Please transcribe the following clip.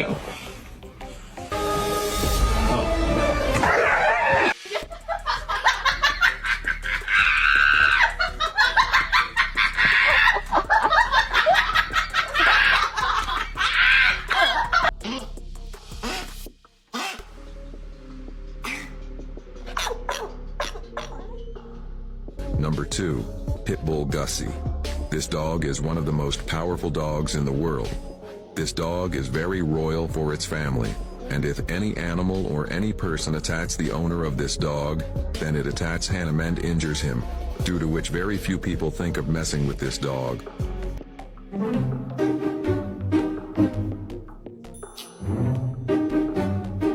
Go. Number 2. Pitbull Gussie. This dog is one of the most powerful dogs in the world. This dog is very royal for its family, and if any animal or any person attacks the owner of this dog, then it attacks him and injures him, due to which very few people think of messing with this dog.